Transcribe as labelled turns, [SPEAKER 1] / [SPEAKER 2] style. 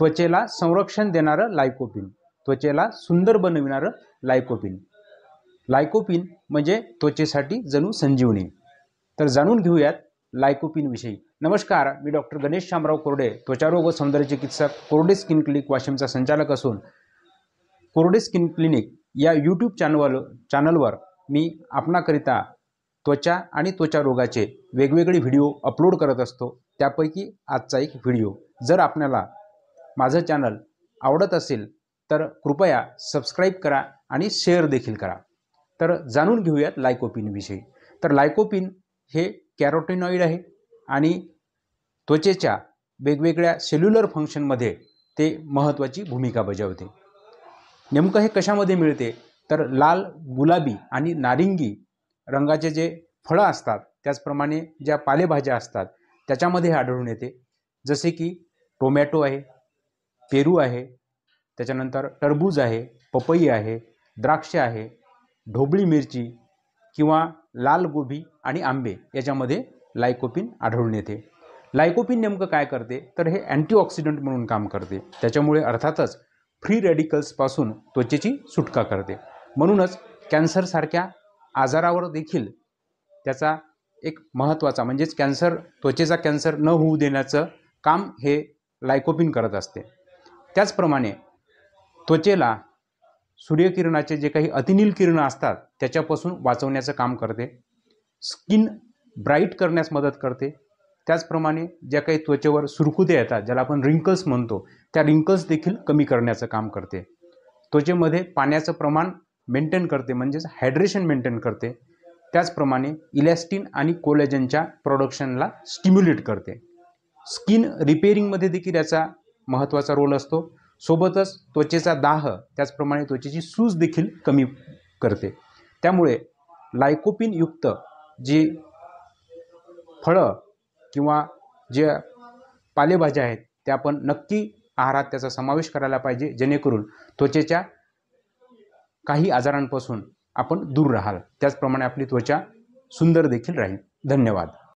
[SPEAKER 1] त्वचेला संरक्षण देणारं लायकोपीन, त्वचेला सुंदर बनविणारं लायकोपीन. लायकोपीन म्हणजे त्वचेसाठी जणू संजीवनी. तर जाणून घेऊयात लायकोपीन विषयी. नमस्कार, मी डॉक्टर गणेश शामराव कोरडे, त्वचारोग व सौंदर्य चिकित्सक, कोरडे स्किन क्लिनिक वाशिमचा संचालक असून कोरडे स्किन क्लिनिक या यूट्यूब चॅनलवर मी आपणाकरिता त्वचा आणि त्वचा रोगाचे वेगवेगळे व्हिडिओ अपलोड करत असतो. त्यापैकी आजचा एक व्हिडिओ. जर आपल्याला माझं चॅनल आवडत असेल तर कृपया सबस्क्राईब करा आणि शेअर देखील करा. तर जाणून घेऊयात लायकोपीन विषयी. तर लायकोपीन हे कॅरोटीनॉइड आहे आणि त्वचेच्या वेगवेगळ्या सेल्युलर फंक्शनमध्ये ते महत्त्वाची भूमिका बजावते. नेमकं हे कशामध्ये मिळते तर लाल, गुलाबी आणि नारिंगी रंगाचे जे फळं असतात, त्याचप्रमाणे ज्या पालेभाज्या असतात त्याच्यामध्ये आढळून येते. जसे की टोमॅटो आहे, पेरू आहे, त्याच्यानंतर टरबूज आहे, पपई आहे, द्राक्ष आहे, ढोबळी मिरची किंवा लाल गोबी आणि आंबे याच्यामध्ये लायकोपीन आढळून येते. लायकोपीन नेमकं काय करते तर हे अँटीऑक्सिडंट म्हणून काम करते. त्याच्यामुळे अर्थातच फ्री रॅडिकल्सपासून त्वचेची सुटका करते. म्हणूनच कॅन्सरसारख्या आजारावर देखील त्याचा एक महत्त्वाचा म्हणजेच त्वचेचा कॅन्सर न होऊ देण्याचं काम हे लायकोपीन करत असते. त्याचप्रमाणे त्वचेला सूर्यकिरणाचे जे काही अतिनील किरणं असतात त्याच्यापासून वाचवण्याचं काम करते. स्किन ब्राईट करण्यास मदत करते. त्याचप्रमाणे ज्या काही त्वचेवर सुरकुत्या येतात, ज्याला आपण रिंकल्स म्हणतो, त्या रिंकल्स देखील कमी करण्याचं काम करते. त्वचेमध्ये पाण्याचं प्रमाण मेंटेन करते, म्हणजेच हायड्रेशन मेंटेन करते. त्याचप्रमाणे इलॅस्टिन आणि कोलेजनच्या प्रोडक्शनला स्टिम्युलेट करते. स्किन रिपेअरिंगमध्ये देखील याचा महत्त्वाचा रोल असतो. सोबतच त्वचेचा दाह, त्याचप्रमाणे त्वचेची सूज देखील कमी करते. त्यामुळे लायकोपीन युक्त जी फळं किंवा जे पालेभाज्या आहेत त्या आपण नक्की आहारात त्याचा समावेश करायला पाहिजे, जेणेकरून त्वचेच्या काही आजारांपासून आपण दूर राहाल. त्याचप्रमाणे आपली त्वचा सुंदर देखील राहील. धन्यवाद.